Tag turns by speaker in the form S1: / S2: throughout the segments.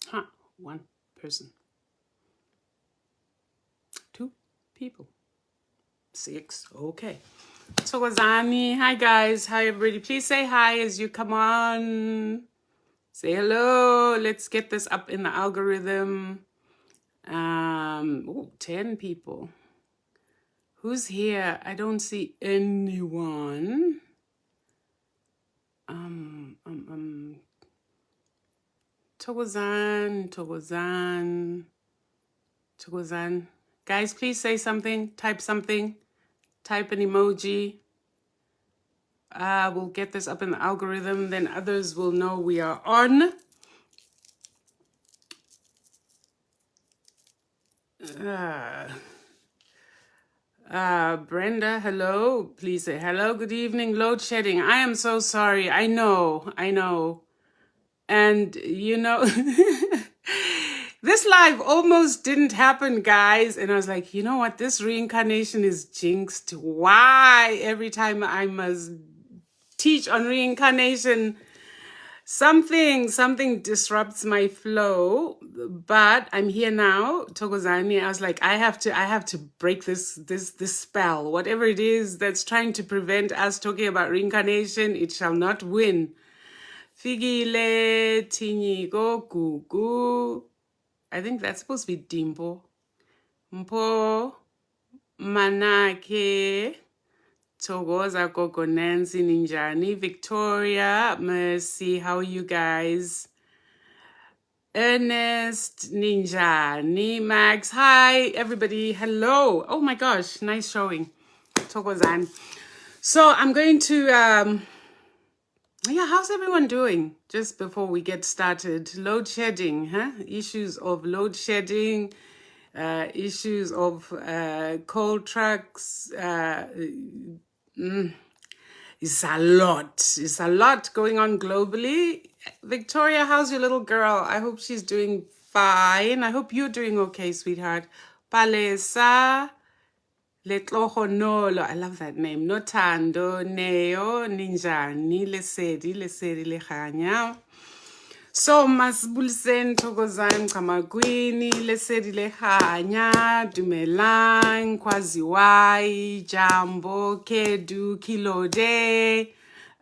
S1: Huh, one person. 2 people. 6, okay. Thokozani, hi guys, hi everybody. Please say hi as you come on. Say hello. Let's get this up in the algorithm. 10 people. Who's here? I don't see anyone. Thokozan. Guys, please say something. Type something. Type an emoji. We'll get this up in the algorithm. Then others will know we are on. Brenda, hello. Please say hello. Good evening. Load shedding. I am so sorry. I know. And you know, this live almost didn't happen, guys. And I was like, you know what? This reincarnation is jinxed. Why every time I must teach on reincarnation, something disrupts my flow? But I'm here now, Thokozani. I was like, I have to break this spell. Whatever it is that's trying to prevent us talking about reincarnation, it shall not win. Figile Tinyigo Gugu. I think that's supposed to be Dimpo. Mpo Manake. Togoza Gogo Nancy Ninjani. Victoria, Mercy, how are you guys? Ernest Ninjani. Max, hi everybody. Hello. Oh my gosh, nice showing. Togozan. So I'm going to yeah, how's everyone doing? Just before we get started, load shedding, huh? Issues of load shedding, issues of coal trucks. It's a lot. It's a lot going on globally. Victoria, how's your little girl? I hope she's doing fine. I hope you're doing okay, sweetheart. Palesa. Letlohonolo, I love that name. Notando, Neo, Ninjani, Lesedi Lehanya. So, Masbulsen, Thokozan, Kamagwini, Lesedi Lehanya, Dumelang, Kwaziwai, Jambo, Kedu, Kilode,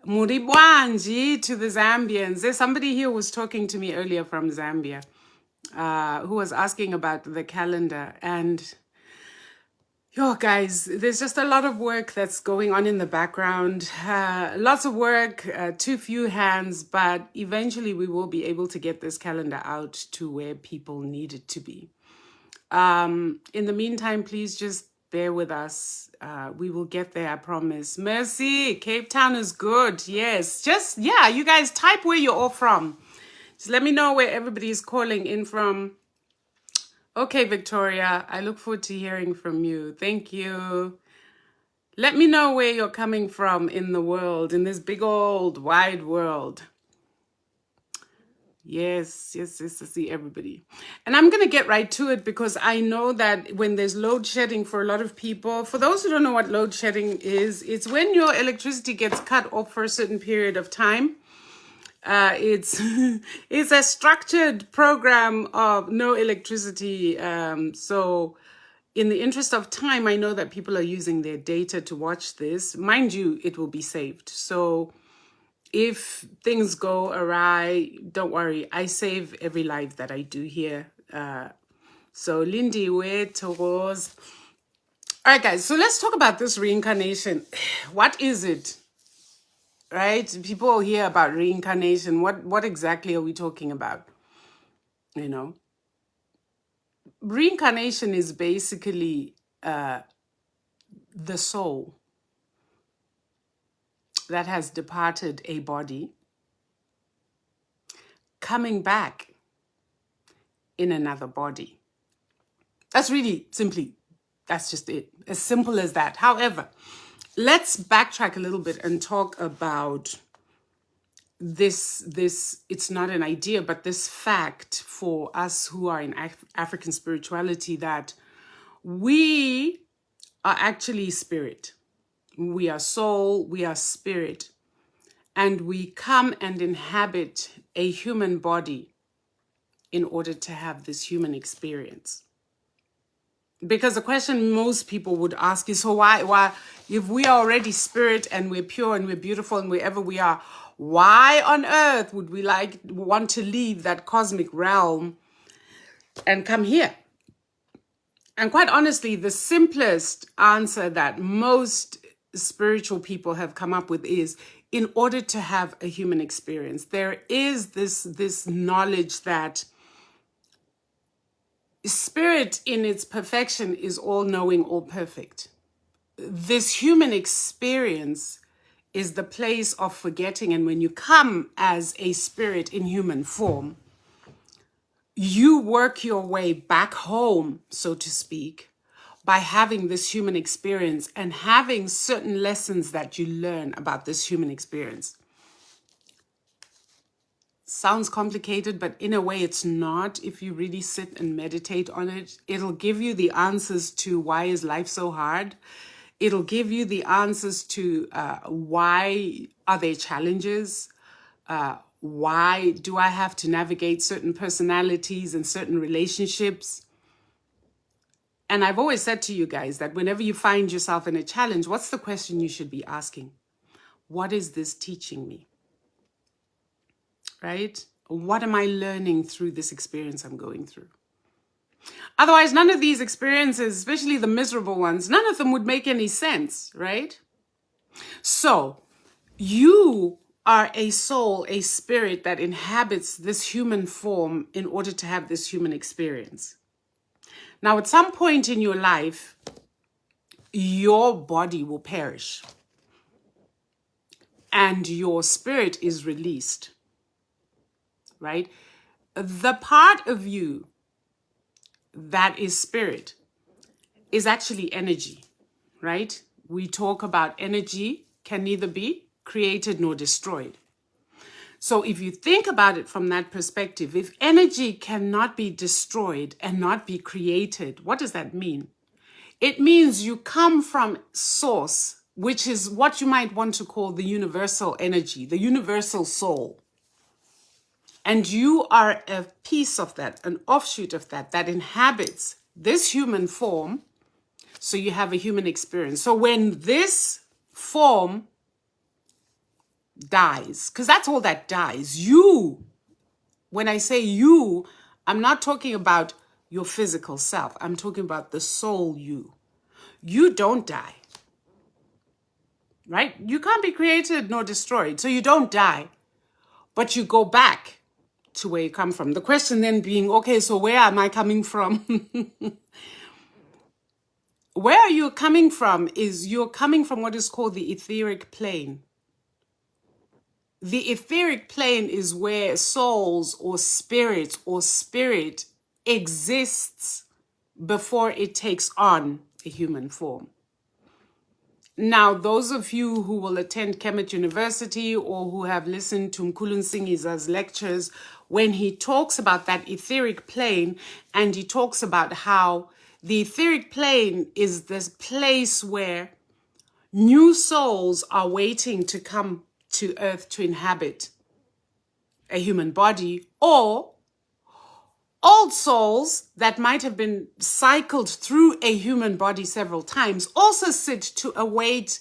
S1: Muribwanji to the Zambians. There's somebody here who was talking to me earlier from Zambia, who was asking about the calendar. And yo, guys, there's just a lot of work that's going on in the background. Lots of work, too few hands, but eventually we will be able to get this calendar out to where people need it to be. In the meantime, please just bear with us. We will get there, I promise. Mercy, Cape Town is good. Yes, just, yeah, you guys type where you're all from. Just let me know where everybody is calling in from. Okay, Victoria, I look forward to hearing from you. Thank you. Let me know where you're coming from in the world, in this big old wide world. Yes, I see everybody. And I'm going to get right to it because I know that when there's load shedding for a lot of people, for those who don't know what load shedding is, it's when your electricity gets cut off for a certain period of time. It's it's a structured program of no electricity. So in the interest of time, I know that people are using their data to watch this. Mind you, it will be saved. So if things go awry, don't worry. I save every live that I do here. So Lindy, where Togo's. All right, guys. So let's talk about this reincarnation. What is it? Right? People hear about reincarnation. What exactly are we talking about? You know, reincarnation is basically the soul that has departed a body coming back in another body. That's really simply, that's just it. As simple as that. However, let's backtrack a little bit and talk about this it's not an idea, but this fact for us who are in African spirituality, that we are actually spirit. We are soul, we are spirit. and we come and inhabit a human body in order to have this human experience. Because the question most people would ask is, so why, if we are already spirit and we're pure and we're beautiful and wherever we are, why on earth would we want to leave that cosmic realm and come here? And quite honestly, the simplest answer that most spiritual people have come up with is, in order to have a human experience, there is this knowledge that spirit in its perfection is all-knowing, all-perfect. This human experience is the place of forgetting. And when you come as a spirit in human form, you work your way back home, so to speak, by having this human experience and having certain lessons that you learn about this human experience. Sounds complicated, but in a way it's not. If you really sit and meditate on it, it'll give you the answers to why is life so hard. It'll give you the answers to why are there challenges? Why do I have to navigate certain personalities and certain relationships? And I've always said to you guys that whenever you find yourself in a challenge, what's the question you should be asking? What is this teaching me? Right? What am I learning through this experience I'm going through? Otherwise, none of these experiences, especially the miserable ones, none of them would make any sense, right? So, you are a soul, a spirit that inhabits this human form in order to have this human experience. Now, at some point in your life, your body will perish and your spirit is released, right? The part of you that is spirit is actually energy, right? We talk about energy can neither be created nor destroyed. So if you think about it from that perspective, if energy cannot be destroyed and not be created, what does that mean? It means you come from source, which is what you might want to call the universal energy, the universal soul. And you are a piece of that, an offshoot of that inhabits this human form. So you have a human experience. So when this form dies, because that's all that dies, you, when I say you, I'm not talking about your physical self. I'm talking about the soul you. You don't die, right? You can't be created nor destroyed. So you don't die, but you go back to where you come from. The question then being, okay, so where am I coming from? Where you're coming from is you're coming from what is called the etheric plane. The etheric plane is where souls or spirits or spirit exists before it takes on a human form. Now, those of you who will attend Kemet University or who have listened to Mkhulu Nsingiza's lectures, when he talks about that etheric plane and he talks about how the etheric plane is this place where new souls are waiting to come to earth to inhabit a human body, or old souls that might have been cycled through a human body several times also sit to await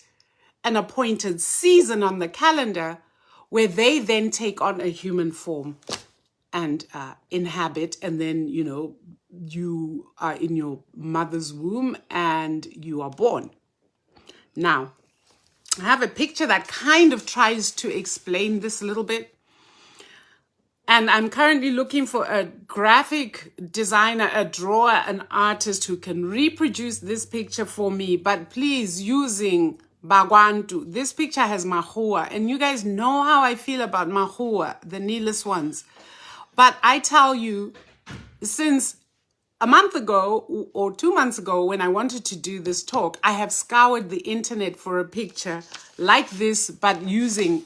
S1: an appointed season on the calendar where they then take on a human form and inhabit, and then, you know, you are in your mother's womb and you are born. Now, I have a picture that kind of tries to explain this a little bit. And I'm currently looking for a graphic designer, a drawer, an artist who can reproduce this picture for me, but please using Bakwantu. This picture has mahua, and you guys know how I feel about mahua, the needless ones. But I tell you, since a month ago or 2 months ago, when I wanted to do this talk, I have scoured the internet for a picture like this, but using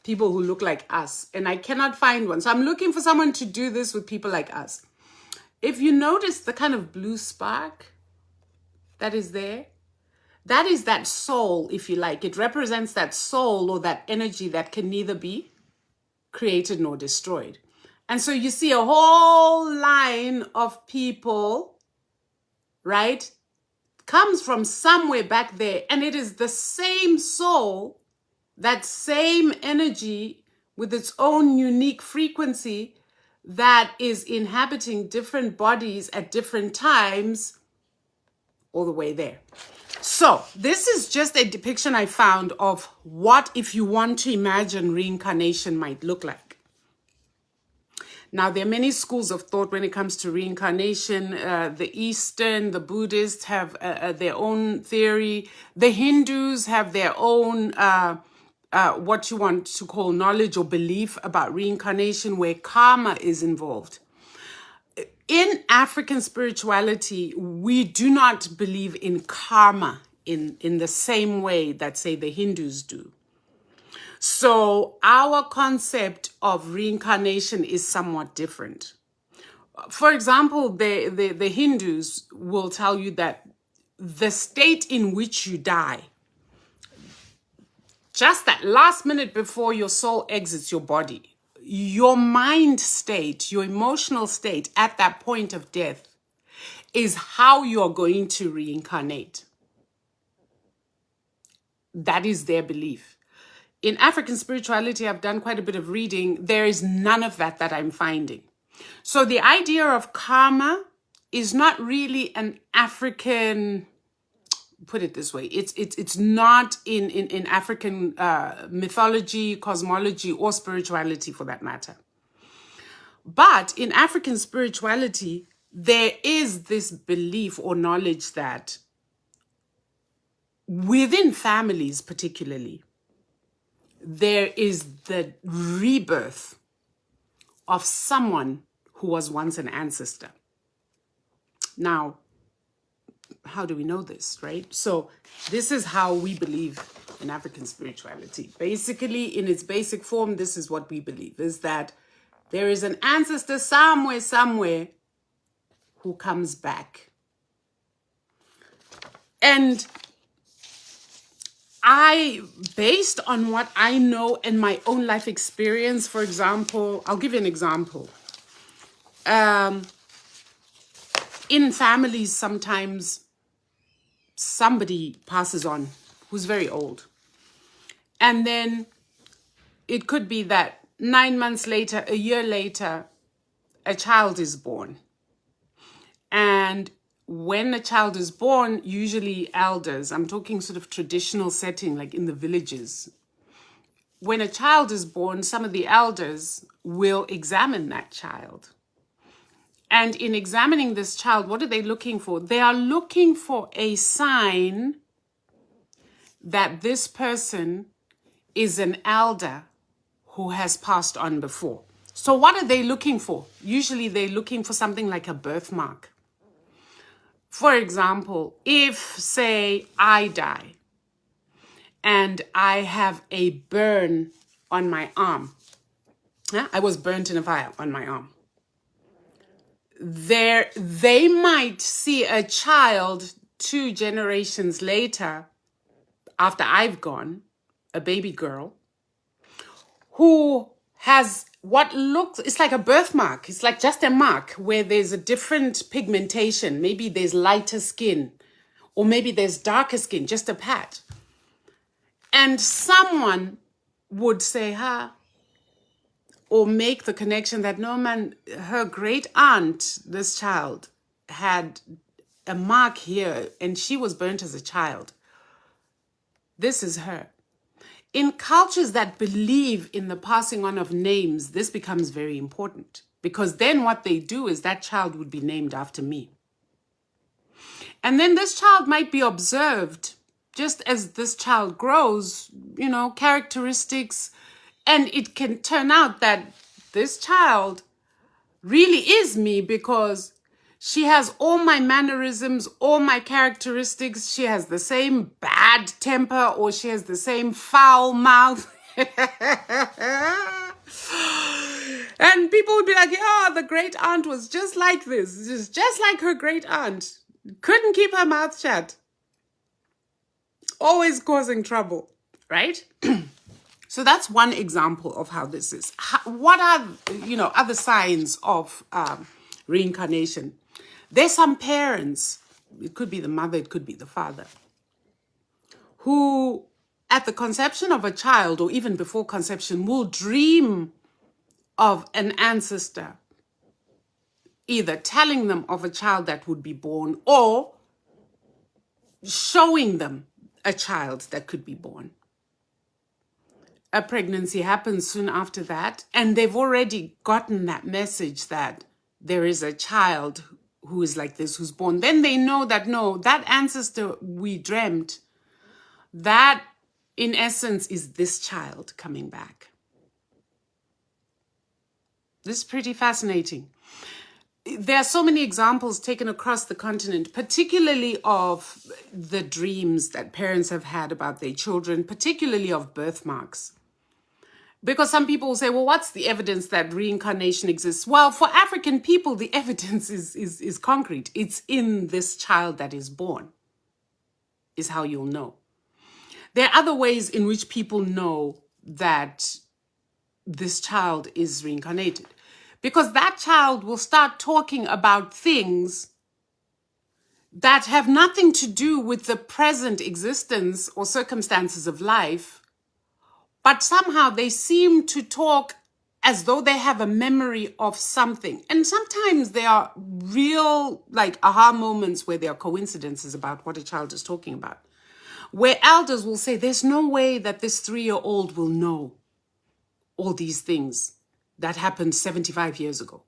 S1: people who look like us, and I cannot find one. So I'm looking for someone to do this with people like us. If you notice the kind of blue spark that is there, that is that soul, if you like. It represents that soul or that energy that can neither be created nor destroyed. And so you see a whole line of people, right, comes from somewhere back there, and it is the same soul, that same energy with its own unique frequency that is inhabiting different bodies at different times all the way there. So this is just a depiction I found of what, if you want to imagine, reincarnation might look like. Now, there are many schools of thought when it comes to reincarnation. The Eastern, the Buddhists have their own theory. The Hindus have their own, what you want to call knowledge or belief about reincarnation, where karma is involved. In African spirituality, we do not believe in karma in the same way that, say, the Hindus do. So our concept of reincarnation is somewhat different. For example, the Hindus will tell you that the state in which you die, just that last minute before your soul exits your body, your mind state, your emotional state at that point of death is how you're going to reincarnate. That is their belief. In African spirituality, I've done quite a bit of reading. There is none of that I'm finding. So the idea of karma is not really an African, put it this way, it's not in African mythology, cosmology, or spirituality for that matter. But in African spirituality, there is this belief or knowledge that within families particularly, there is the rebirth of someone who was once an ancestor. Now, how do we know this, right? So this is how we believe in African spirituality. Basically, in its basic form, this is what we believe, is that there is an ancestor somewhere who comes back. And based on what I know in my own life experience, for example, I'll give you an example. In families, sometimes somebody passes on who's very old. And then it could be that 9 months later, a year later, a child is born. And when a child is born, usually elders, I'm talking sort of traditional setting, like in the villages. When a child is born, some of the elders will examine that child. And in examining this child, what are they looking for? They are looking for a sign that this person is an elder who has passed on before. So what are they looking for? Usually they're looking for something like a birthmark. For example, if, say, I die and I have a burn on my arm, I was burnt in a fire on my arm, they might see a child 2 generations later, after I've gone, a baby girl, who has what looks, it's like a birthmark. It's like just a mark where there's a different pigmentation. Maybe there's lighter skin, or maybe there's darker skin, just a patch. And someone would say, or make the connection that, no man, her great aunt, this child, had a mark here and she was burnt as a child. This is her. In cultures that believe in the passing on of names, this becomes very important, because then what they do is that child would be named after me. And then this child might be observed just as this child grows, characteristics, and it can turn out that this child really is me, because she has all my mannerisms, all my characteristics. She has the same bad temper, or she has the same foul mouth. And people would be like, the great aunt was just like this. Just like her great aunt. Couldn't keep her mouth shut. always causing trouble, right? So that's one example of how this is. What are, other signs of reincarnation? There's some parents, it could be the mother, it could be the father, who at the conception of a child or even before conception will dream of an ancestor, either telling them of a child that would be born or showing them a child that could be born. A pregnancy happens soon after that, and they've already gotten that message that there is a child who is like this, who's born. Then they know that, no, that ancestor we dreamt, that in essence is this child coming back. This is pretty fascinating. There are so many examples taken across the continent, particularly of the dreams that parents have had about their children, particularly of birthmarks. Because some people will say, well, what's the evidence that reincarnation exists? Well, for African people, the evidence is concrete. It's in this child that is born, is how you'll know. There are other ways in which people know that this child is reincarnated. Because that child will start talking about things that have nothing to do with the present existence or circumstances of life, but somehow they seem to talk as though they have a memory of something. And sometimes there are real, like, aha moments where there are coincidences about what a child is talking about, where elders will say, there's no way that this 3-year-old will know all these things that happened 75 years ago.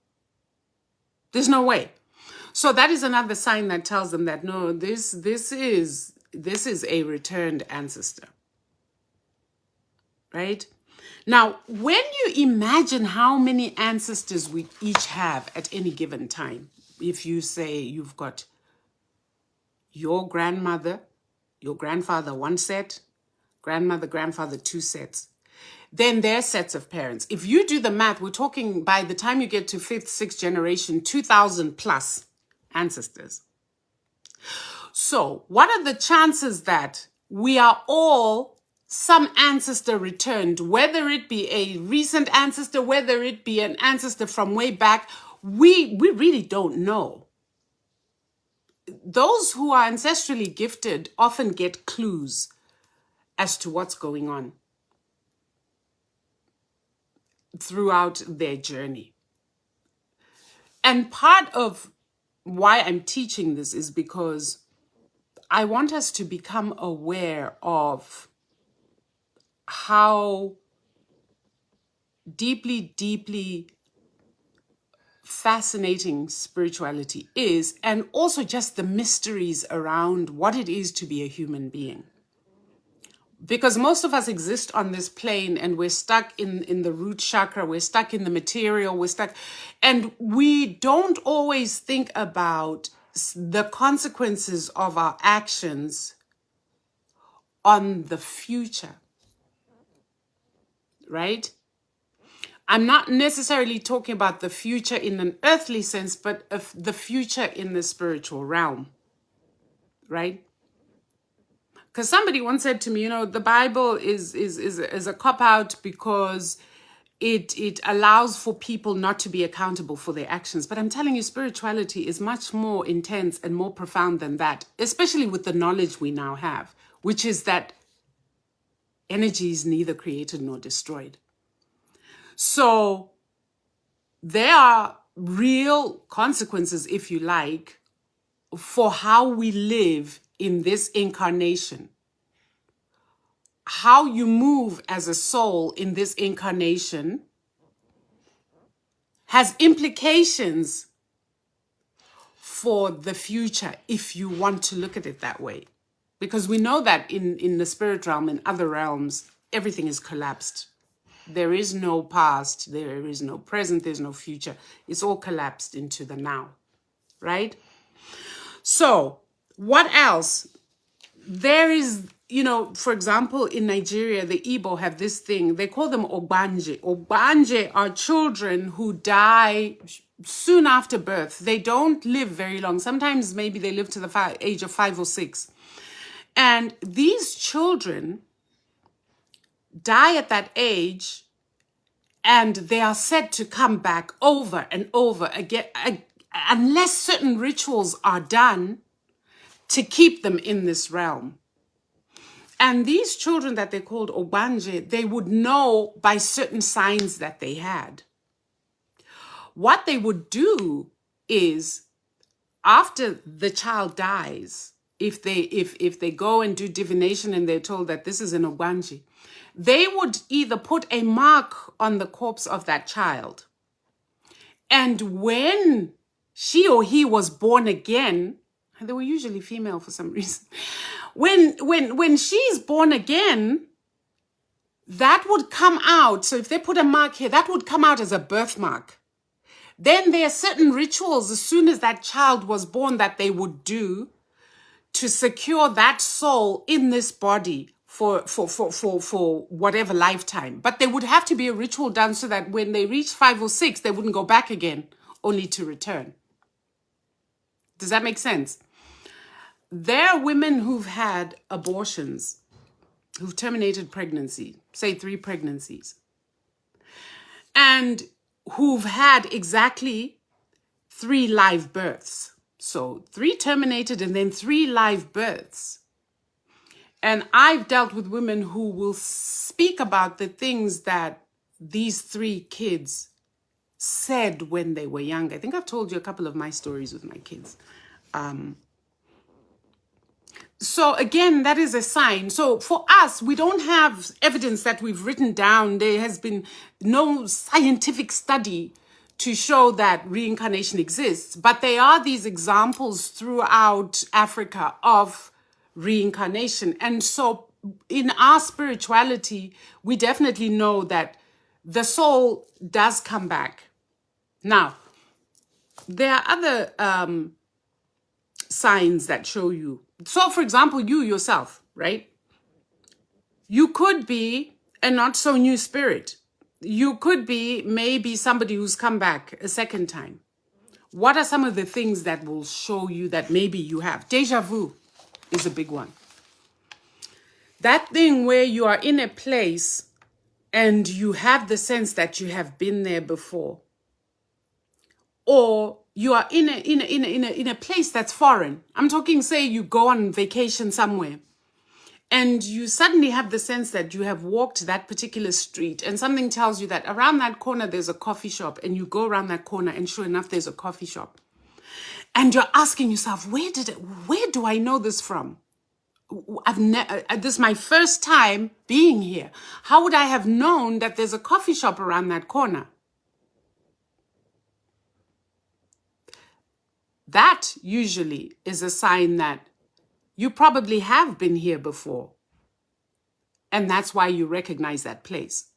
S1: There's no way. So that is another sign that tells them that, no, this is a returned ancestor. Right? Now, when you imagine how many ancestors we each have at any given time, if you say you've got your grandmother, your grandfather, 1 set, grandmother, grandfather, 2 sets, then their sets of parents. If you do the math, we're talking by the time you get to 5th, 6th generation, 2,000 plus ancestors. So what are the chances that we are all some ancestor returned, whether it be a recent ancestor, whether it be an ancestor from way back? We really don't know. Those who are ancestrally gifted often get clues as to what's going on throughout their journey. And part of why I'm teaching this is because I want us to become aware of how deeply, deeply fascinating spirituality is, and also just the mysteries around what it is to be a human being. Because most of us exist on this plane and we're stuck in the root chakra, we're stuck in the material, we're stuck, and we don't always think about the consequences of our actions on the future, right? I'm not necessarily talking about the future in an earthly sense, but of the future in the spiritual realm, right? Because somebody once said to me, the Bible is a cop-out because it allows for people not to be accountable for their actions. But I'm telling you, spirituality is much more intense and more profound than that, especially with the knowledge we now have, which is that energy is neither created nor destroyed. So there are real consequences, if you like, for how we live in this incarnation. How you move as a soul in this incarnation has implications for the future, if you want to look at it that way. Because we know that in the spirit realm, in other realms, everything is collapsed. There is no past, there is no present, there's no future. It's all collapsed into the now, right? So what else? There is, for example, in Nigeria, the Igbo have this thing, they call them Ogbanje. Ogbanje are children who die soon after birth. They don't live very long. Sometimes maybe they live to the age of 5 or 6. And these children die at that age, and they are said to come back over and over again, unless certain rituals are done to keep them in this realm. And these children that they called Obanje, they would know by certain signs that they had. What they would do is, after the child dies, if they go and do divination and they're told that this is an Obanje, they would either put a mark on the corpse of that child. And when she or he was born again, and they were usually female for some reason, when she's born again, that would come out. So if they put a mark here, that would come out as a birthmark. Then there are certain rituals as soon as that child was born that they would do to secure that soul in this body for whatever lifetime. But there would have to be a ritual done so that when they reach 5 or 6, they wouldn't go back again, only to return. Does that make sense? There are women who've had abortions, who've terminated pregnancy, say 3 pregnancies, and who've had exactly 3 live births. So 3 terminated and then 3 live births. And I've dealt with women who will speak about the things that these 3 kids said when they were young. I think I've told you a couple of my stories with my kids. So again, that is a sign. So for us, we don't have evidence that we've written down. There has been no scientific study to show that reincarnation exists. But there are these examples throughout Africa of reincarnation. And so in our spirituality, we definitely know that the soul does come back. Now, there are other signs that show you. So, for example, you yourself, right? You could be a not so new spirit. You could be maybe somebody who's come back a second time. What are some of the things that will show you that maybe you have? Deja vu is a big one. That thing where you are in a place and you have the sense that you have been there before. Or you are in a place that's foreign. I'm talking, say you go on vacation somewhere and you suddenly have the sense that you have walked that particular street and something tells you that around that corner there's a coffee shop, and you go around that corner and sure enough there's a coffee shop. And you're asking yourself, where do I know this from? This is my first time being here. How would I have known that there's a coffee shop around that corner? That usually is a sign that you probably have been here before. And that's why you recognize that place.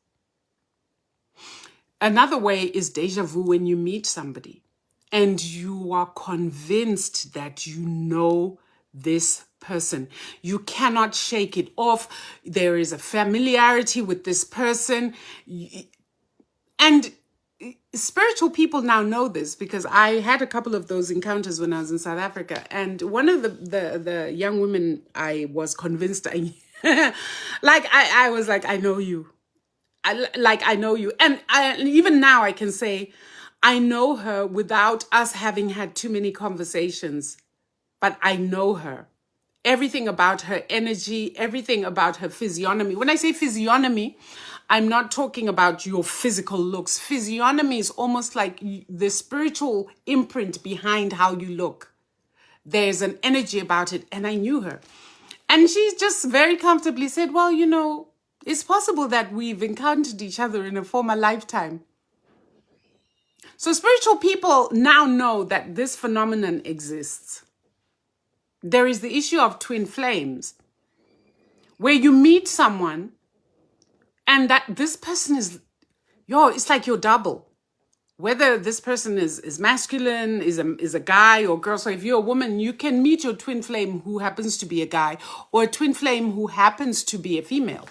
S1: Another way is deja vu when you meet somebody and you are convinced that you know this person. You cannot shake it off. There is a familiarity with this person. And spiritual people now know this because I had a couple of those encounters when I was in South Africa. And one of the young women, I was convinced I was like, I know you. I know you. And even now I can say, I know her without us having had too many conversations, but I know her. Everything about her energy, everything about her physiognomy. When I say physiognomy, I'm not talking about your physical looks. Physiognomy is almost like the spiritual imprint behind how you look. There's an energy about it, and I knew her. And she just very comfortably said, well, you know, it's possible that we've encountered each other in a former lifetime. So spiritual people now know that this phenomenon exists. There is the issue of twin flames, where you meet someone and that this person is, it's like your double. Whether this person is masculine, is a guy or girl. So if you're a woman, you can meet your twin flame who happens to be a guy, or a twin flame who happens to be a female.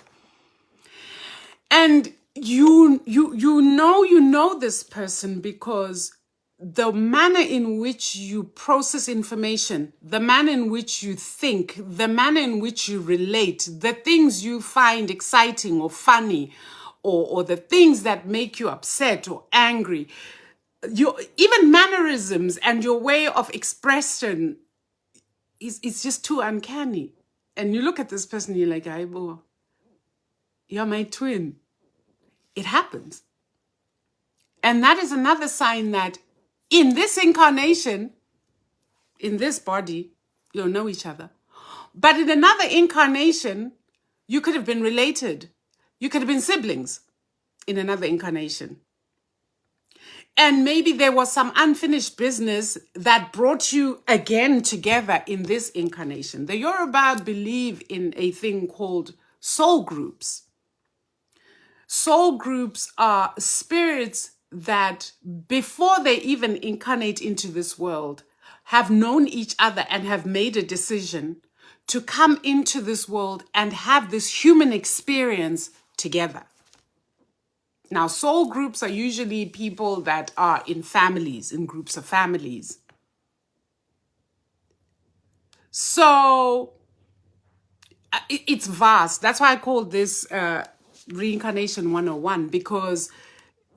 S1: And you know this person because the manner in which you process information, the manner in which you think, the manner in which you relate, the things you find exciting or funny, or the things that make you upset or angry, your even mannerisms and your way of expression is just too uncanny. And you look at this person, you're like, Aibo, you're my twin. It happens. And that is another sign that in this incarnation, in this body, you'll know each other. But in another incarnation, you could have been related. You could have been siblings in another incarnation. And maybe there was some unfinished business that brought you again together in this incarnation. The Yoruba believe in a thing called soul groups. Soul groups are spirits that, before they even incarnate into this world, have known each other and have made a decision to come into this world and have this human experience together. Now, soul groups are usually people that are in families, in groups of families. So it's vast. That's why I call this Reincarnation 101, because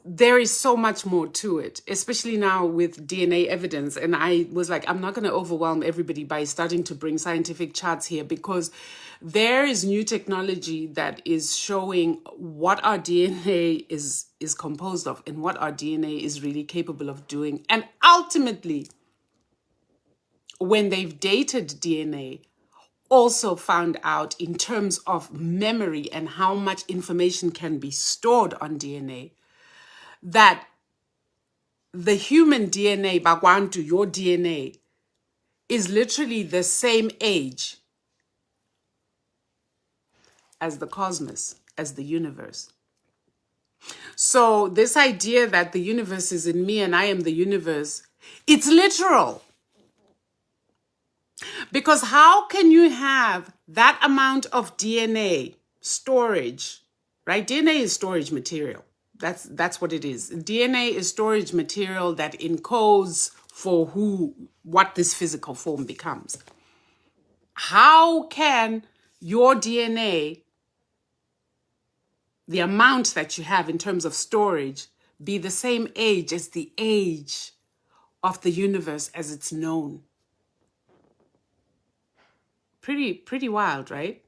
S1: there is so much more to it, especially now with DNA evidence. And I was like, I'm not going to overwhelm everybody by starting to bring scientific charts here, because there is new technology that is showing what our DNA is composed of and what our DNA is really capable of doing. And ultimately, when they've dated DNA, also found out in terms of memory and how much information can be stored on DNA, that the human DNA, Bakwantu, your DNA, is literally the same age as the cosmos, as the universe. So this idea that the universe is in me and I am the universe, it's literal. Because how can you have that amount of DNA storage, right? DNA is storage material. That's what it is. DNA is storage material that encodes for what this physical form becomes. How can your DNA, the amount that you have in terms of storage, be the same age as the age of the universe as it's known? Pretty wild, right?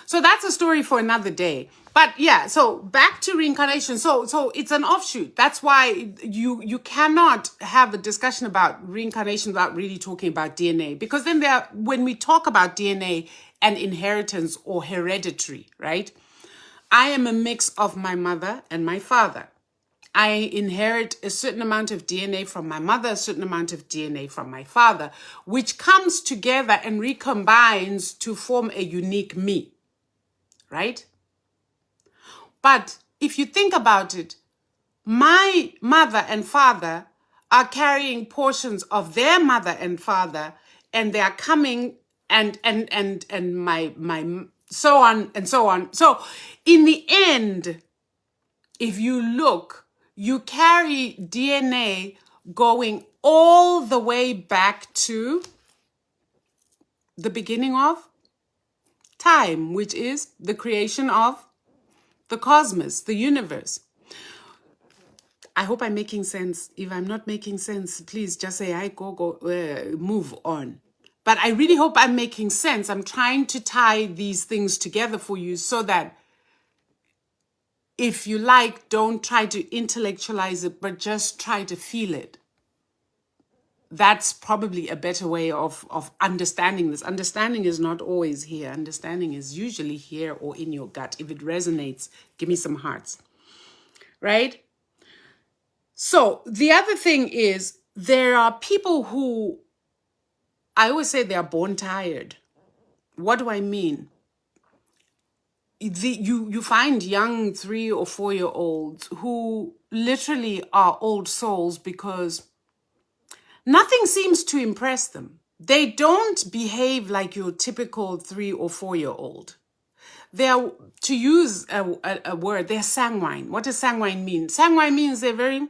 S1: So that's a story for another day. But yeah, so back to reincarnation. So it's an offshoot. That's why you cannot have a discussion about reincarnation without really talking about DNA. Because then when we talk about DNA and inheritance or hereditary, right? I am a mix of my mother and my father. I inherit a certain amount of DNA from my mother, a certain amount of DNA from my father, which comes together and recombines to form a unique me, right? But if you think about it, my mother and father are carrying portions of their mother and father, and they are coming and my so on and so on. So in the end, if you look, you carry DNA going all the way back to the beginning of time, which is the creation of the cosmos, the universe. I hope I'm making sense. If I'm not making sense, please just say, move on. But I really hope I'm making sense. I'm trying to tie these things together for you so that, if you like, don't try to intellectualize it, but just try to feel it. That's probably a better way of understanding this. Understanding is not always here. Understanding is usually here or in your gut. If it resonates, give me some hearts, right? So the other thing is, there are people who, I always say, they are born tired. What do I mean? You find young 3 or 4 year olds who literally are old souls because nothing seems to impress them. They don't behave like your typical 3 or 4 year old. They're, to use a word, they're sanguine. What does sanguine mean? Sanguine means they're very,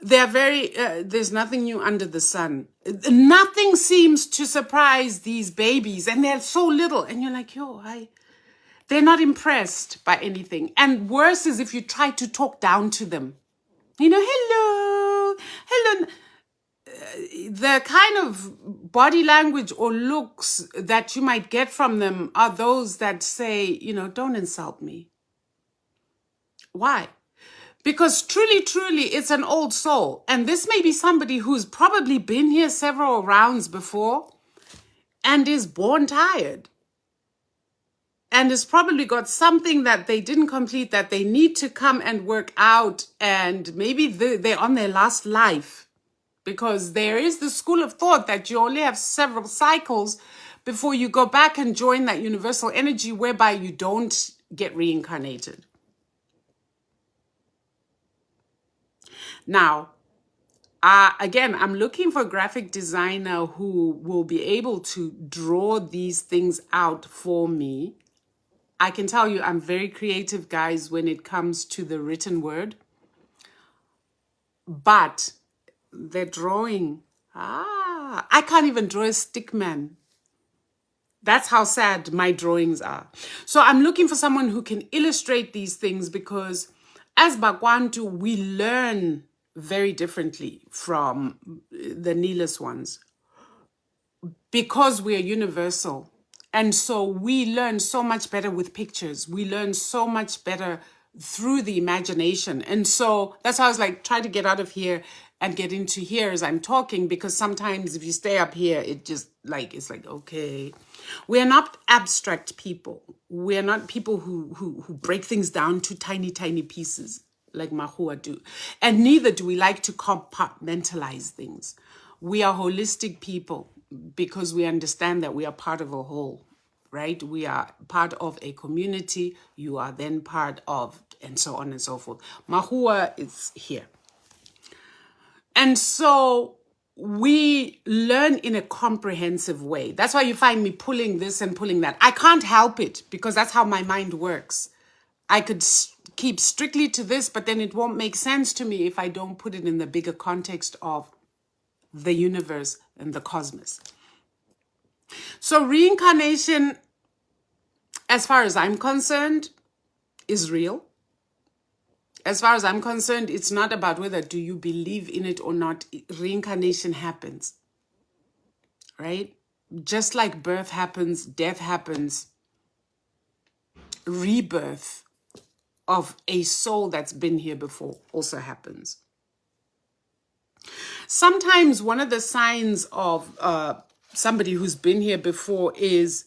S1: They're very, there's nothing new under the sun. Nothing seems to surprise these babies, and they're so little. And you're like, they're not impressed by anything. And worse is if you try to talk down to them. You know, hello, hello. The kind of body language or looks that you might get from them are those that say, you know, don't insult me. Why? Because truly, truly, it's an old soul. And this may be somebody who's probably been here several rounds before and is born tired. And has probably got something that they didn't complete that they need to come and work out. And maybe they're on their last life. Because there is the school of thought that you only have several cycles before you go back and join that universal energy whereby you don't get reincarnated. Now, again, I'm looking for a graphic designer who will be able to draw these things out for me. I can tell you I'm very creative, guys, when it comes to the written word. But the drawing, I can't even draw a stick man. That's how sad my drawings are. So I'm looking for someone who can illustrate these things, because as Bakwantu, we learn very differently from the Neeless ones because we are universal. And so we learn so much better with pictures. We learn so much better through the imagination. And so that's why I was like, try to get out of here and get into here as I'm talking, because sometimes if you stay up here, it just like, it's like, okay. We are not abstract people. We are not people who break things down to tiny, tiny pieces like Mahua do. And neither do we like to compartmentalize things. We are holistic people because we understand that we are part of a whole, right? We are part of a community. You are then part of, and so on and so forth. Mahua is here. And so we learn in a comprehensive way. That's why you find me pulling this and pulling that. I can't help it because that's how my mind works. I could keep strictly to this, but then it won't make sense to me if I don't put it in the bigger context of the universe and the cosmos. So reincarnation, as far as I'm concerned, is real. As far as I'm concerned, it's not about whether do you believe in it or not. Reincarnation happens, right? Just like birth happens, death happens, rebirth of a soul that's been here before also happens. Sometimes one of the signs of somebody who's been here before is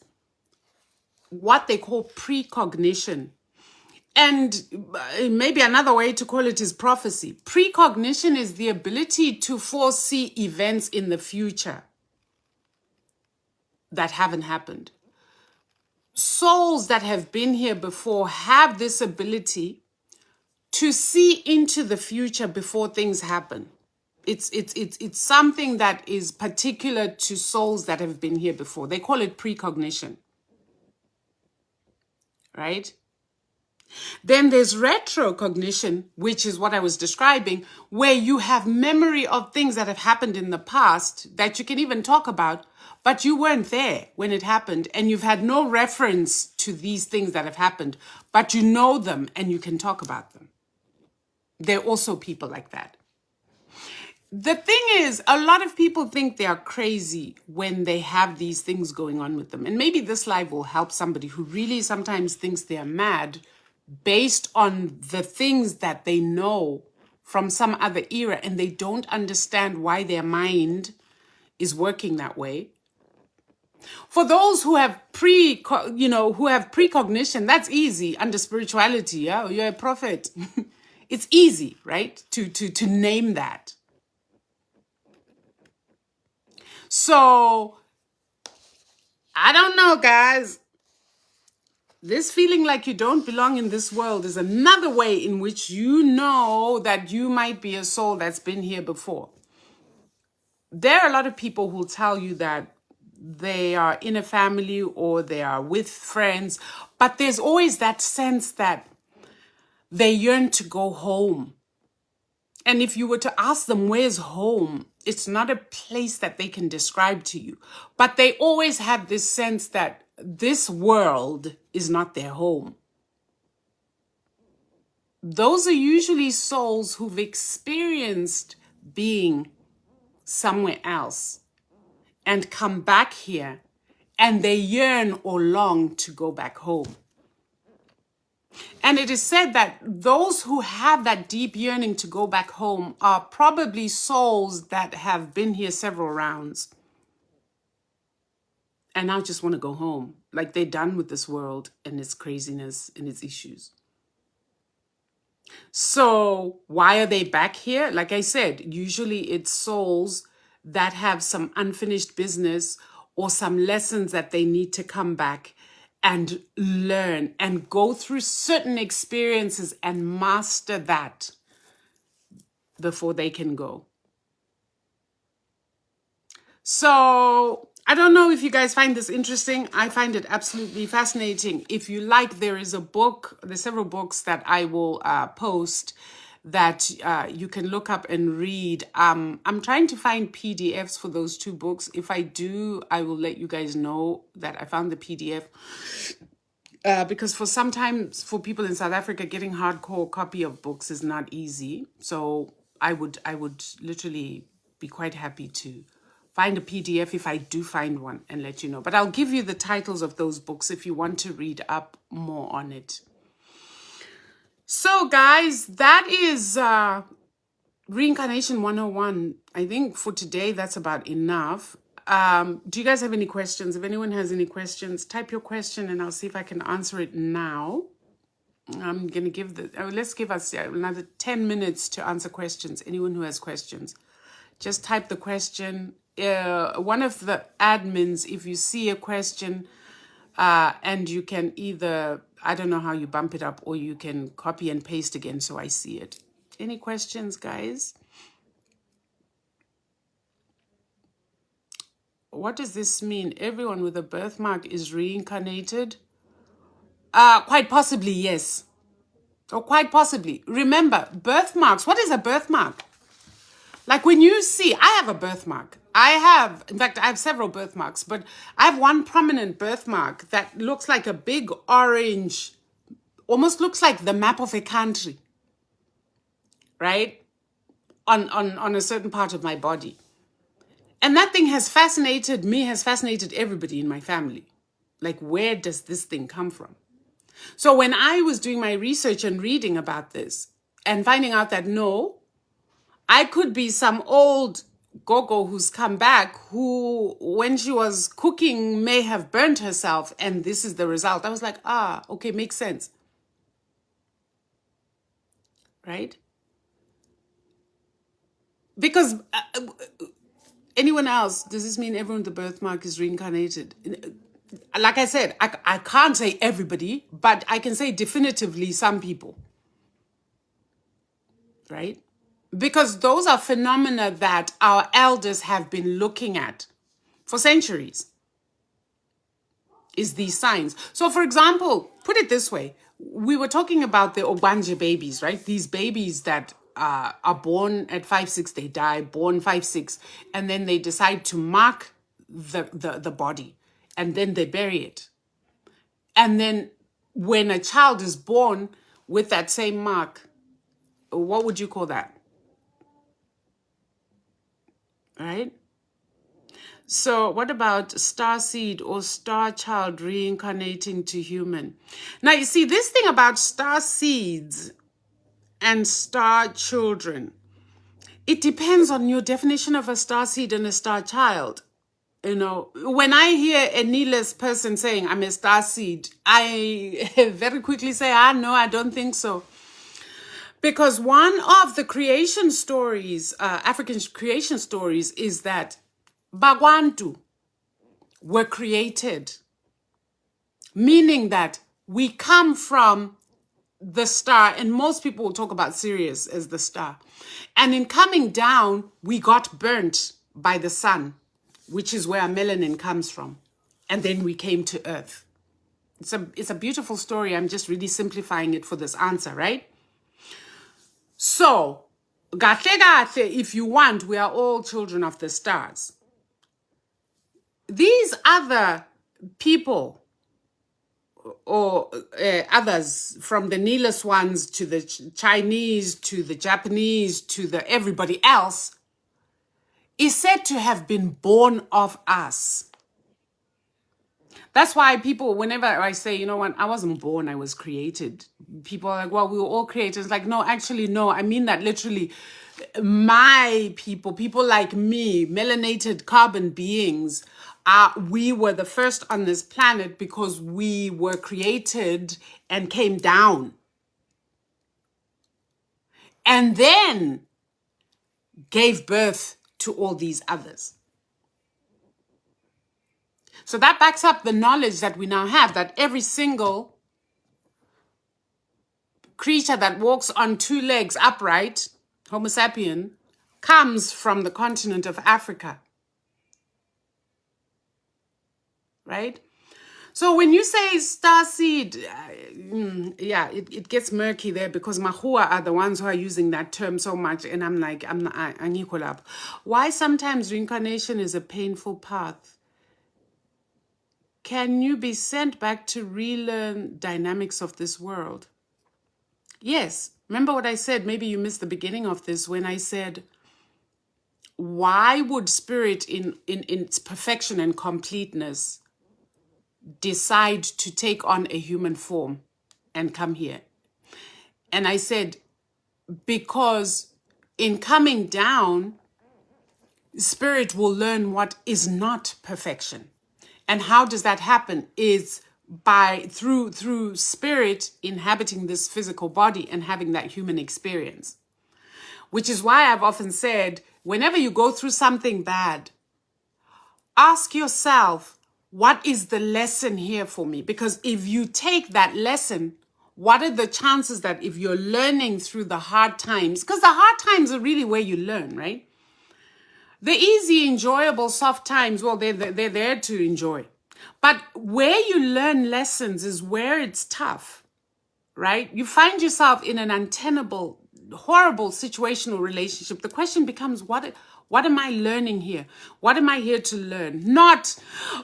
S1: what they call precognition. And maybe another way to call it is prophecy. Precognition is the ability to foresee events in the future that haven't happened. Souls that have been here before have this ability to see into the future before things happen. It's something that is particular to souls that have been here before. They call it precognition, right? Then there's retrocognition, which is what I was describing, where you have memory of things that have happened in the past that you can even talk about, but you weren't there when it happened, and you've had no reference to these things that have happened, but you know them and you can talk about them. There are also people like that. The thing is, a lot of people think they are crazy when they have these things going on with them. And maybe this live will help somebody who really sometimes thinks they're mad based on the things that they know from some other era, and they don't understand why their mind is working that way. For those who have precognition, that's easy under spirituality. Yeah, you're a prophet. It's easy, right? To name that. So I don't know, guys. This feeling like you don't belong in this world is another way in which you know that you might be a soul that's been here before. There are a lot of people who will tell you that they are in a family or they are with friends, but there's always that sense that they yearn to go home. And if you were to ask them, where's home? It's not a place that they can describe to you. But they always have this sense that this world is not their home. Those are usually souls who've experienced being somewhere else and come back here, and they yearn or long to go back home. And it is said that those who have that deep yearning to go back home are probably souls that have been here several rounds and now just want to go home. Like they're done with this world and its craziness and its issues. So why are they back here? Like I said, usually it's souls that have some unfinished business or some lessons that they need to come back and learn and go through certain experiences and master that before they can go. So I don't know if you guys find this interesting. I find it absolutely fascinating. If you like, there is a book, there's several books that I will post that you can look up and read. I'm trying to find PDFs for those two books. If I do, I will let you guys know that I found the PDF. Because for sometimes for people in South Africa, getting hardcore copy of books is not easy. So I would literally be quite happy to find a PDF if I do find one and let you know. But I'll give you the titles of those books if you want to read up more on it. So guys, that is Reincarnation 101. I think for today, that's about enough. Do you guys have any questions? If anyone has any questions, type your question and I'll see if I can answer it now. I'm going to give let's give us another 10 minutes to answer questions. Anyone who has questions, just type the question. One of the admins, if you see a question and you can either, I don't know how you bump it up, or you can copy and paste again so I see it. Any questions, guys? What does this mean? Everyone with a birthmark is reincarnated? Quite possibly, yes. Or quite possibly. Remember, birthmarks. What is a birthmark? Like when you see, I have a birthmark. In fact, I have several birthmarks, but I have one prominent birthmark that looks like a big orange, almost looks like the map of a country, right? On a certain part of my body. And that thing has fascinated me, has fascinated everybody in my family. Like, where does this thing come from? So when I was doing my research and reading about this and finding out that no, I could be some old gogo who's come back who, when she was cooking, may have burnt herself, and this is the result. I was like, okay, makes sense. Right? Because anyone else, does this mean everyone with the birthmark is reincarnated? Like I said, I can't say everybody, but I can say definitively some people. Right? Because those are phenomena that our elders have been looking at for centuries, is these signs. So for example, put it this way, we were talking about the Obanje babies, right? These babies that are born at 5-6, they die, born 5-6, and then they decide to mark the body, and then they bury it. And then when a child is born with that same mark, what would you call that? Right? So what about star seed or star child reincarnating to human? Now, you see, this thing about star seeds and star children, it depends on your definition of a star seed and a star child. You know, when I hear a needless person saying, I'm a star seed, I very quickly say, no, I don't think so. Because one of the creation stories, African creation stories, is that Bakwantu were created, meaning that we come from the star, and most people will talk about Sirius as the star. And in coming down, we got burnt by the sun, which is where our melanin comes from. And then we came to Earth. It's a beautiful story. I'm just really simplifying it for this answer, right? So Kahle kahle, if you want, we are all children of the stars. These other people, or others, from the Neeless ones to the Chinese to the Japanese to the everybody else, is said to have been born of us. That's why people, whenever I say, you know what, I wasn't born, I was created. People are like, well, we were all created. It's like, no, actually, no. I mean that literally. My people like me, melanated carbon beings, we were the first on this planet because we were created and came down. And then gave birth to all these others. So that backs up the knowledge that we now have, that every single creature that walks on two legs upright, Homo sapien, comes from the continent of Africa. Right? So when you say starseed, yeah, it gets murky there because Mahua are the ones who are using that term so much. And I'm like, I'm equal up. Why sometimes reincarnation is a painful path? Can you be sent back to relearn dynamics of this world? Yes. Remember what I said? Maybe you missed the beginning of this when I said, why would spirit in its perfection and completeness decide to take on a human form and come here? And I said, because in coming down, spirit will learn what is not perfection. And how does that happen? Is by through spirit inhabiting this physical body and having that human experience. Which is why I've often said, whenever you go through something bad, ask yourself, what is the lesson here for me? Because if you take that lesson, what are the chances that if you're learning through the hard times, because the hard times are really where you learn, right? The easy, enjoyable, soft times, well, they're there to enjoy. But where you learn lessons is where it's tough, right? You find yourself in an untenable, horrible situational relationship. The question becomes, what am I learning here? What am I here to learn? Not,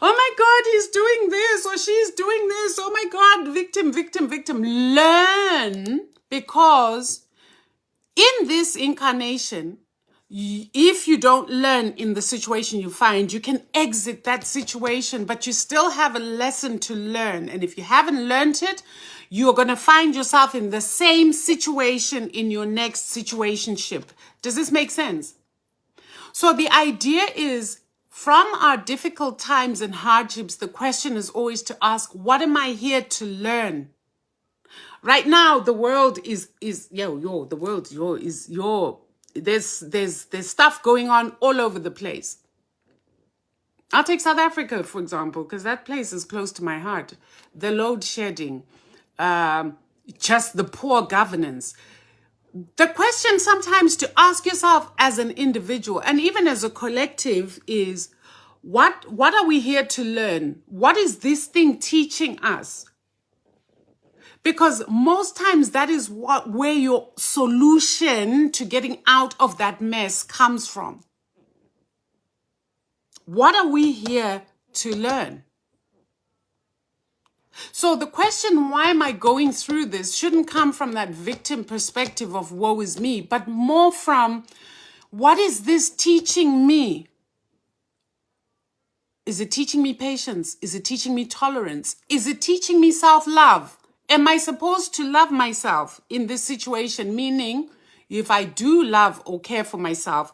S1: oh my God, he's doing this or she's doing this. Oh my God, victim, victim, victim. Learn, because in this incarnation, if you don't learn in the situation you find, you can exit that situation, but you still have a lesson to learn. And if you haven't learned it, you're going to find yourself in the same situation in your next situationship. Does this make sense? So the idea is, from our difficult times and hardships, the question is always to ask, what am I here to learn? Right now, the world there's stuff going on all over the place. I'll take South Africa, for example, because that place is close to my heart. The load shedding, just the poor governance. The question sometimes to ask yourself as an individual and even as a collective is, what are we here to learn? What is this thing teaching us? Because most times that is where your solution to getting out of that mess comes from. What are we here to learn? So the question, why am I going through this, shouldn't come from that victim perspective of woe is me, but more from, what is this teaching me? Is it teaching me patience? Is it teaching me tolerance? Is it teaching me self-love? Am I supposed to love myself in this situation? Meaning, if I do love or care for myself,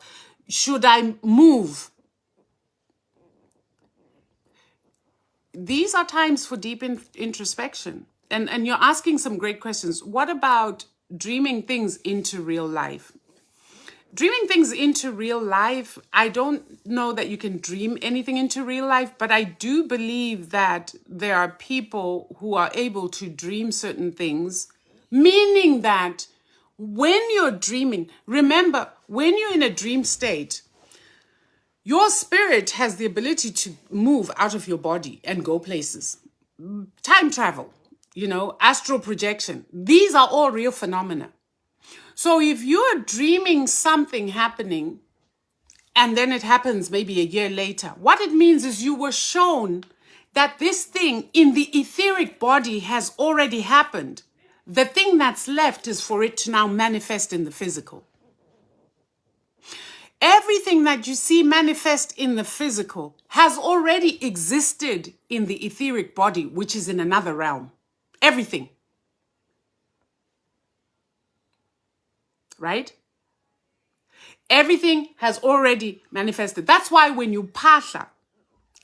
S1: should I move? These are times for deep introspection. And you're asking some great questions. What about dreaming things into real life? Dreaming things into real life, I don't know that you can dream anything into real life, but I do believe that there are people who are able to dream certain things, meaning that when you're dreaming, remember, when you're in a dream state, your spirit has the ability to move out of your body and go places. Time travel, astral projection. These are all real phenomena. So if you're dreaming something happening and then it happens maybe a year later, what it means is you were shown that this thing in the etheric body has already happened. The thing that's left is for it to now manifest in the physical. Everything that you see manifest in the physical has already existed in the etheric body, which is in another realm. Everything. Right? Everything has already manifested. That's why when you pasha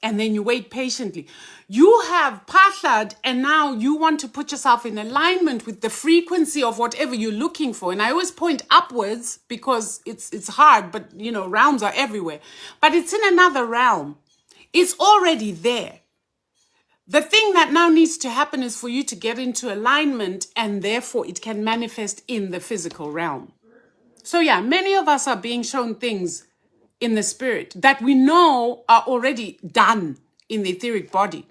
S1: and then you wait patiently, you have pashaed and now you want to put yourself in alignment with the frequency of whatever you're looking for. And I always point upwards because it's hard, but you know, realms are everywhere. But it's in another realm. It's already there. The thing that now needs to happen is for you to get into alignment, and therefore it can manifest in the physical realm. So yeah, many of us are being shown things in the spirit that we know are already done in the etheric body.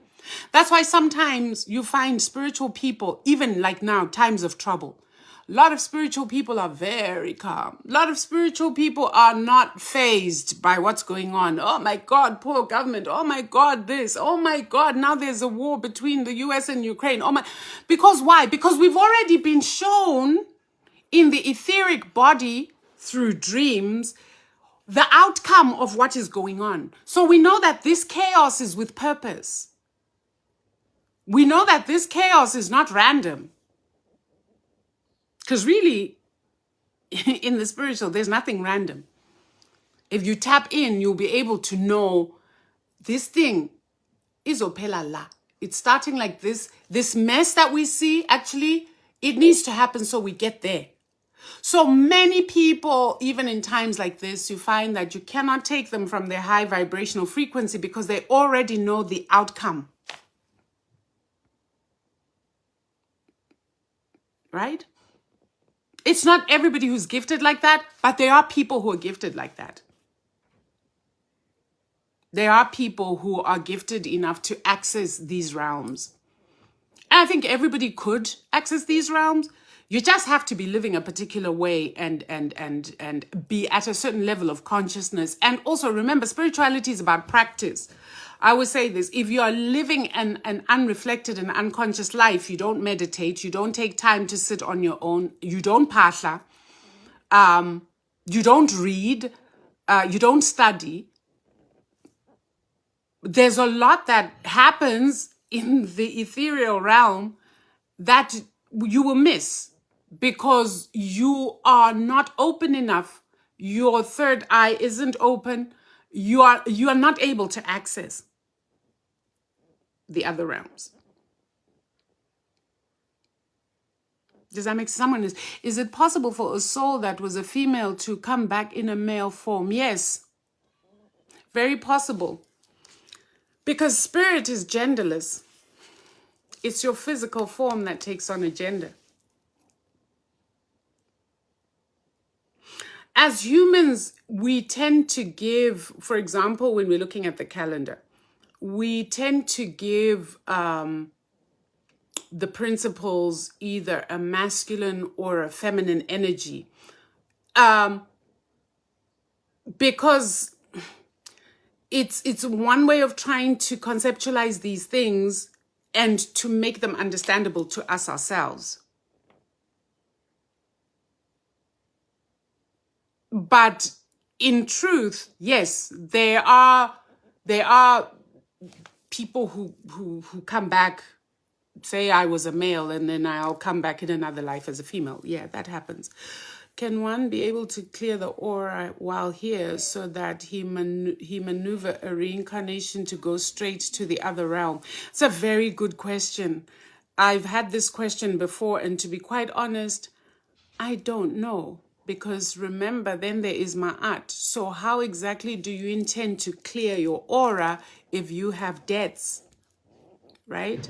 S1: That's why sometimes you find spiritual people, even like now, times of trouble. A lot of spiritual people are very calm. A lot of spiritual people are not fazed by what's going on. Oh my God, poor government. Oh my God, this. Oh my God, now there's a war between the US and Ukraine. Oh my, because why? Because we've already been shown in the etheric body through dreams the outcome of what is going on. So we know that this chaos is with purpose. We know that this chaos is not random. Because really, in the spiritual, there's nothing random. If you tap in, you'll be able to know this thing is opela la. It's starting like this. This mess that we see, actually, it needs to happen so we get there. So many people, even in times like this, you find that you cannot take them from their high vibrational frequency because they already know the outcome. Right? It's not everybody who's gifted like that, but there are people who are gifted like that. There are people who are gifted enough to access these realms. And I think everybody could access these realms. You just have to be living a particular way and be at a certain level of consciousness. And also remember, spirituality is about practice. I would say this: if you are living an unreflected and unconscious life, you don't meditate, you don't take time to sit on your own, you don't pasha, you don't read, you don't study. There's a lot that happens in the ethereal realm that you will miss because you are not open enough. Your third eye isn't open. You are not able to access the other realms. Does that make sense? Is it possible for a soul that was a female to come back in a male form? Yes. Very possible. Because spirit is genderless. It's your physical form that takes on a gender. As humans, we tend to give, for example, when we're looking at the calendar, we tend to give the principles either a masculine or a feminine energy. Because it's one way of trying to conceptualize these things and to make them understandable to us ourselves. But in truth, yes, there are people who come back, say I was a male and then I'll come back in another life as a female. Yeah, that happens. Can one be able to clear the aura while here so that he maneuver a reincarnation to go straight to the other realm? It's a very good question. I've had this question before, and to be quite honest, I don't know. Because remember, then there is ma'at. So how exactly do you intend to clear your aura if you have debts? Right?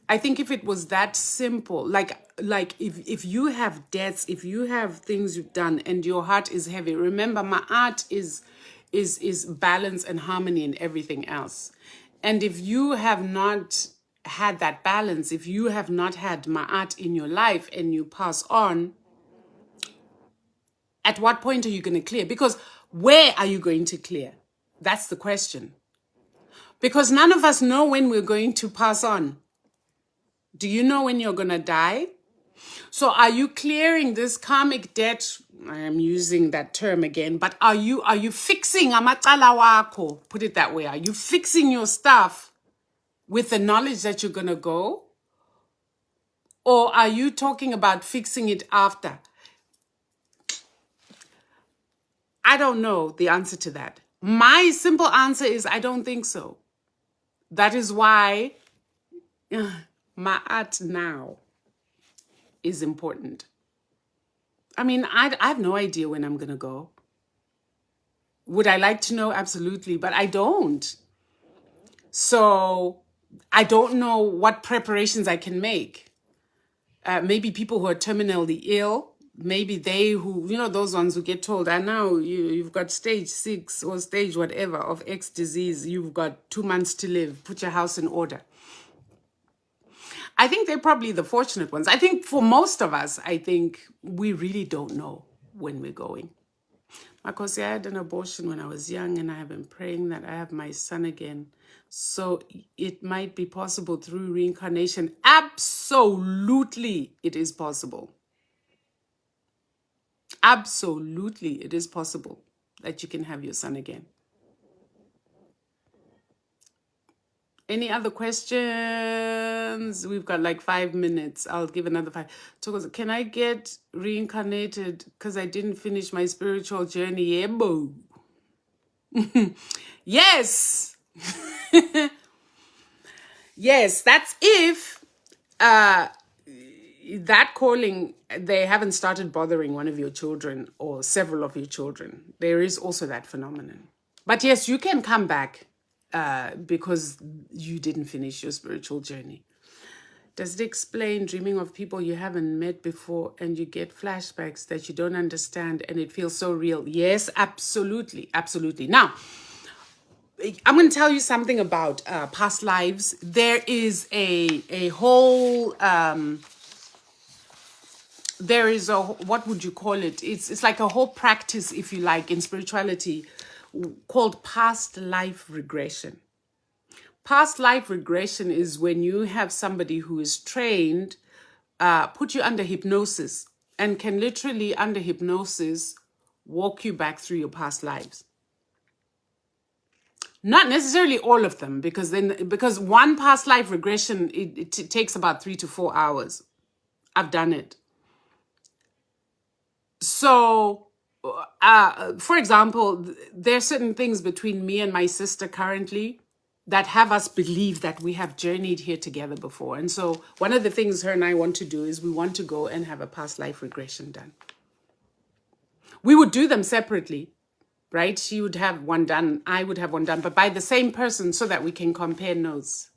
S1: I think if it was that simple, like if you have debts, if you have things you've done and your heart is heavy, remember ma'at is balance and harmony and everything else. And if you have not had that balance, if you have not had ma'at in your life and you pass on, At what point are you going to clear? Because where are you going to clear? That's the question. Because none of us know when we're going to pass on. Do you know when you're going to die? So are you clearing this karmic debt? I am using that term again, but are you fixing amacala wako? Put it that way. Are you fixing your stuff with the knowledge that you're going to go? Or are you talking about fixing it after? I don't know the answer to that. My simple answer is I don't think so. That is why my art now is important. I mean, I have no idea when I'm going to go. Would I like to know? Absolutely, but I don't. So I don't know what preparations I can make. Maybe people who are terminally ill, maybe they who, those ones who get told, I know you've got stage 6 or stage whatever of X disease, you've got 2 months to live, put your house in order. I think they're probably the fortunate ones. I think for most of us, I think we really don't know when we're going. Because I had an abortion when I was young and I have been praying that I have my son again. So it might be possible through reincarnation. Absolutely, it is possible. Absolutely, it is possible that you can have your son again. Any other questions? We've got like 5 minutes. I'll give another 5. So can I get reincarnated because I didn't finish my spiritual journey? Yebo. Yes. Yes, that's if that calling, they haven't started bothering one of your children or several of your children. There is also that phenomenon. But yes, you can come back because you didn't finish your spiritual journey. Does it explain dreaming of people you haven't met before and you get flashbacks that you don't understand and it feels so real? Yes, absolutely. Absolutely. Now, I'm going to tell you something about past lives. There is a whole, there is a, what would you call it? It's like a whole practice, if you like, in spirituality called past life regression. Past life regression is when you have somebody who is trained, put you under hypnosis and can literally under hypnosis walk you back through your past lives. Not necessarily all of them, because one past life regression, it takes about 3 to 4 hours. I've done it. So, for example, there are certain things between me and my sister currently that have us believe that we have journeyed here together before. And so one of the things her and I want to do is we want to go and have a past life regression done. We would do them separately, right? She would have one done, I would have one done, but by the same person so that we can compare notes.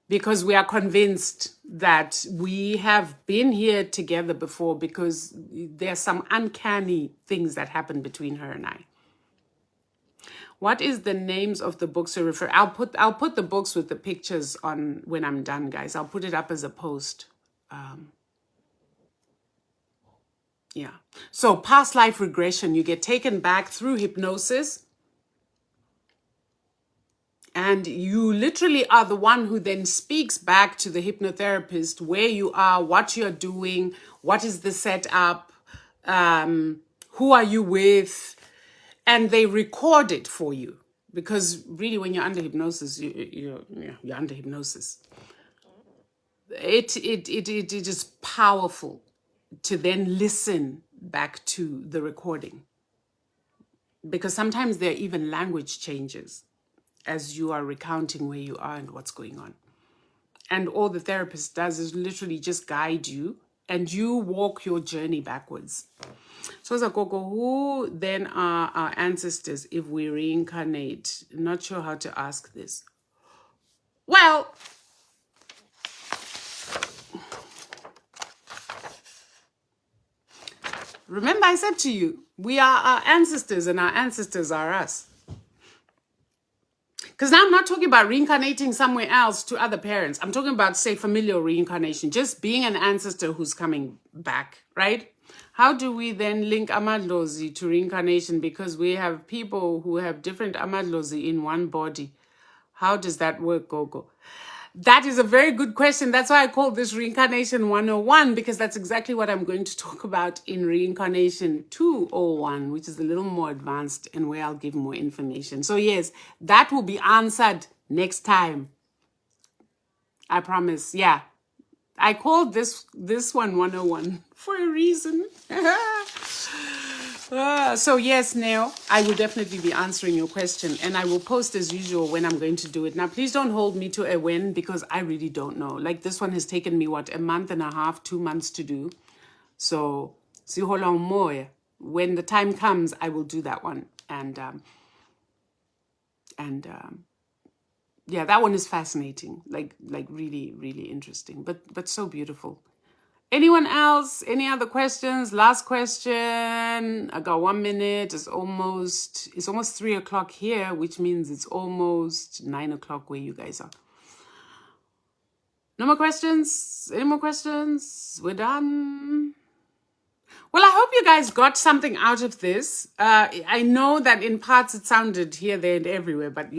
S1: Because we are convinced that we have been here together before because there are some uncanny things that happen between her and I. What is the names of the books you refer? I'll put the books with the pictures on when I'm done, guys. I'll put it up as a post. Yeah. So past life regression, you get taken back through hypnosis. And you literally are the one who then speaks back to the hypnotherapist where you are, what you're doing, what is the setup, who are you with, and they record it for you. Because really, when you're under hypnosis, you're under hypnosis. It is powerful to then listen back to the recording. Because sometimes there are even language changes as you are recounting where you are and what's going on. And all the therapist does is literally just guide you and you walk your journey backwards. So Zakoko, who then are our ancestors if we reincarnate? Not sure how to ask this. Well, remember I said to you, we are our ancestors and our ancestors are us. Because now I'm not talking about reincarnating somewhere else to other parents. I'm talking about, say, familial reincarnation, just being an ancestor who's coming back, right? How do we then link amadlozi to reincarnation? Because we have people who have different amadlozi in one body. How does that work, Gogo? That is a very good question. That's why I call this Reincarnation 101, because that's exactly what I'm going to talk about in Reincarnation 201, which is a little more advanced and where I'll give more information. So yes, that will be answered next time. I promise. Yeah. I called this one 101 for a reason. So yes, Neo, I will definitely be answering your question, and I will post as usual when I'm going to do it. Now, please don't hold me to a when, because I really don't know. Like, this one has taken me, what, a month and a half, 2 months to do. So, sihola umoya. When the time comes, I will do that one. And yeah, that one is fascinating. Like really, really interesting, but so beautiful. Anyone else? Any other questions? Last question. I got 1 minute. It's almost 3 o'clock here, which means it's almost 9 o'clock where you guys are. No more questions? Any more questions? We're done. Well, I hope you guys got something out of this. I know that in parts it sounded here, there, and everywhere, but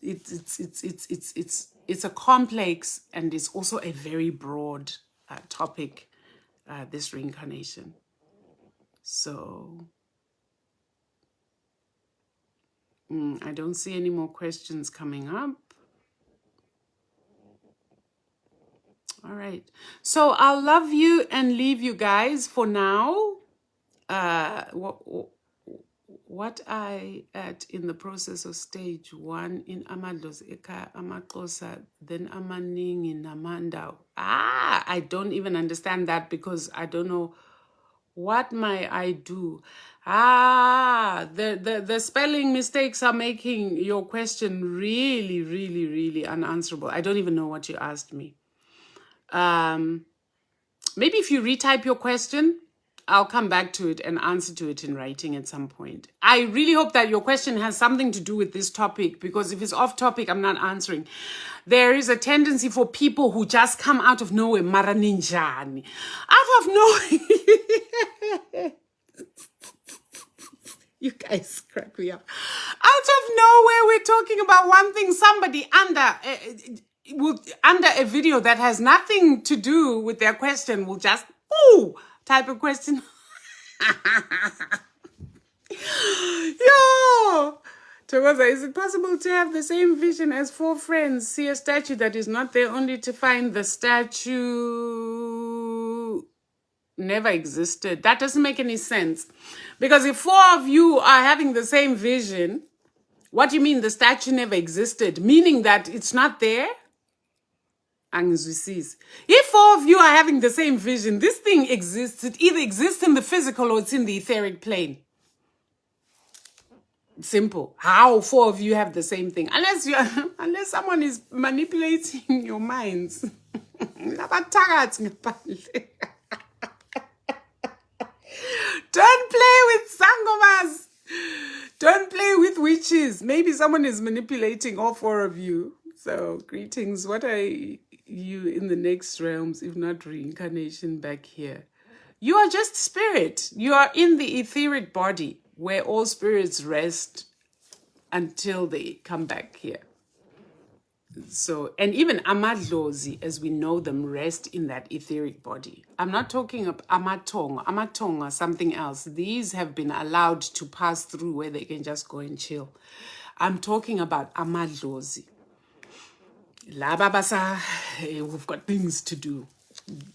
S1: it's a complex, and it's also a very broad topic. This reincarnation. So I don't see any more questions coming up. All right. So I'll love you and leave you guys for now. What I at in the process of stage 1 in Amadlos Eka Amakosa, then Amaning in Amanda. I don't even understand that, because I don't know what might I do. The spelling mistakes are making your question really, really, really unanswerable. I don't even know what you asked me. Maybe if you retype your question, I'll come back to it and answer to it in writing at some point. I really hope that your question has something to do with this topic, because if it's off topic, I'm not answering. There is a tendency for people who just come out of nowhere, mara ninjani. Out of nowhere. You guys crack me up. Out of nowhere, we're talking about one thing. Somebody under a video that has nothing to do with their question will just type a question. Yo, Togoza, is it possible to have the same vision as 4 friends, see a statue that is not there, only to find the statue never existed? That doesn't make any sense. Because if 4 of you are having the same vision, what do you mean the statue never existed? Meaning that it's not there? If 4 of you are having the same vision, this thing exists. It either exists in the physical or it's in the etheric plane. Simple. How 4 of you have the same thing? Unless someone is manipulating your minds. Don't play with sangomas. Don't play with witches. Maybe someone is manipulating all 4 of you. So, greetings. What are you in the next realms, if not reincarnation back here? You are just spirit. You are in the etheric body where all spirits rest until they come back here. So, and even amadlozi, as we know them, rest in that etheric body. I'm not talking of amatonga, something else. These have been allowed to pass through where they can just go and chill. I'm talking about amadlozi. La babasa, we've got things to do.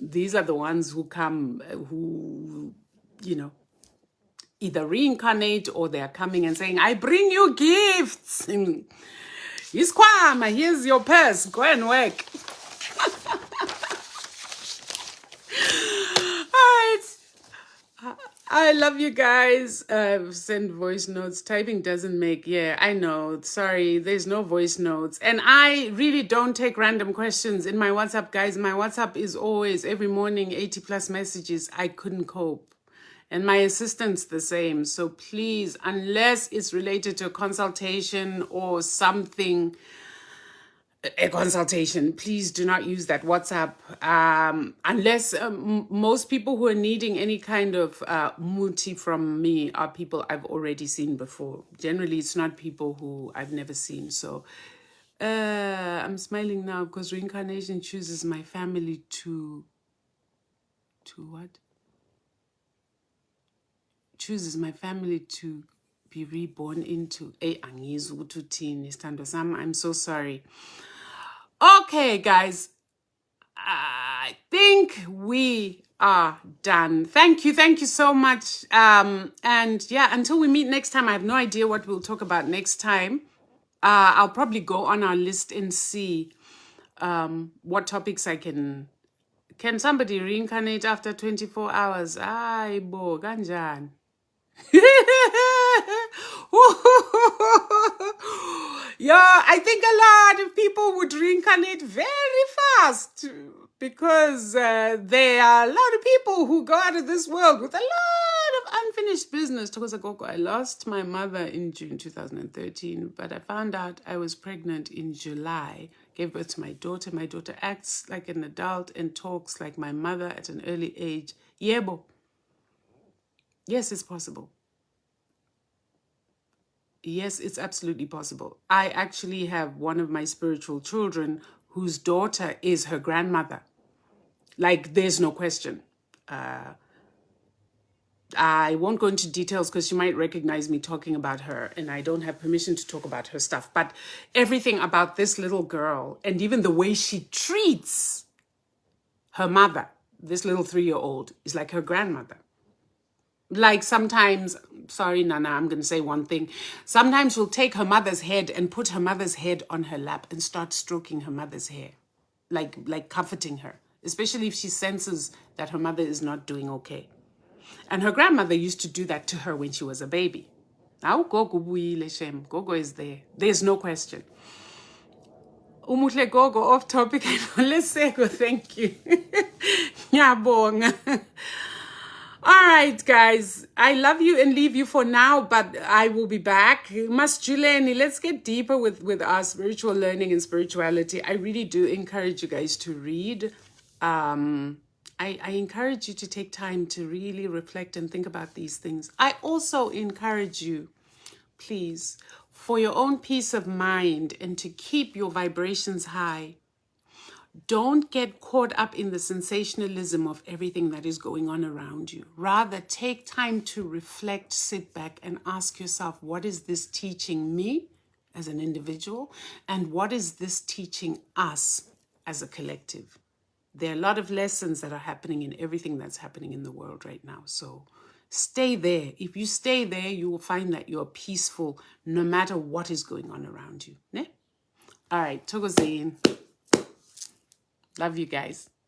S1: These are the ones who come, who, either reincarnate or they're coming and saying, I bring you gifts. Iskwama, here's your purse. Go and work. All right. I love you guys. Send voice notes. Typing doesn't make, I know. Sorry, there's no voice notes. And I really don't take random questions in my WhatsApp, guys. My WhatsApp is always, every morning, 80 plus messages. I couldn't cope. And my assistant's the same. So please, unless it's related to a consultation or something a consultation. Please do not use that WhatsApp unless most people who are needing any kind of muti from me are people I've already seen before. Generally, it's not people who I've never seen. So I'm smiling now because reincarnation chooses my family to what? Chooses my family to be reborn into. I'm so sorry. Okay, guys. I think we are done. Thank you so much. And yeah, until we meet next time, I have no idea what we'll talk about next time. I'll probably go on our list and see what topics I can. Can somebody reincarnate after 24 hours? Ay, bo, ganjan. Yeah, I think a lot of people would reincarnate very fast because there are a lot of people who go out of this world with a lot of unfinished business. I lost my mother in June 2013, but I found out I was pregnant in July. Gave birth to my daughter. My daughter acts like an adult and talks like my mother at an early age. Yebo. Yes, it's possible. Yes, it's absolutely possible. I actually have one of my spiritual children whose daughter is her grandmother. Like, there's no question. I won't go into details because she might recognize me talking about her, and I don't have permission to talk about her stuff. But everything about this little girl, and even the way she treats her mother, this little 3-year-old, is like her grandmother. Like sometimes, sorry, Nana, I'm going to say one thing. Sometimes she'll take her mother's head and put her mother's head on her lap and start stroking her mother's hair, like comforting her, especially if she senses that her mother is not doing okay. And her grandmother used to do that to her when she was a baby. Now, Gogo is there. There's no question. Umuhle Gogo, off topic. Let's say go, thank you. Ngiyabonga. All right, guys. I love you and leave you for now, but I will be back. Mas Juleni, let's get deeper with our spiritual learning and spirituality. I really do encourage you guys to read. I encourage you to take time to really reflect and think about these things. I also encourage you, please, for your own peace of mind and to keep your vibrations high, don't get caught up in the sensationalism of everything that is going on around you. Rather, take time to reflect, sit back, and ask yourself, what is this teaching me as an individual? And what is this teaching us as a collective? There are a lot of lessons that are happening in everything that's happening in the world right now. So stay there. If you stay there, you will find that you're peaceful no matter what is going on around you. Ne? All right, Togozain. Love you guys.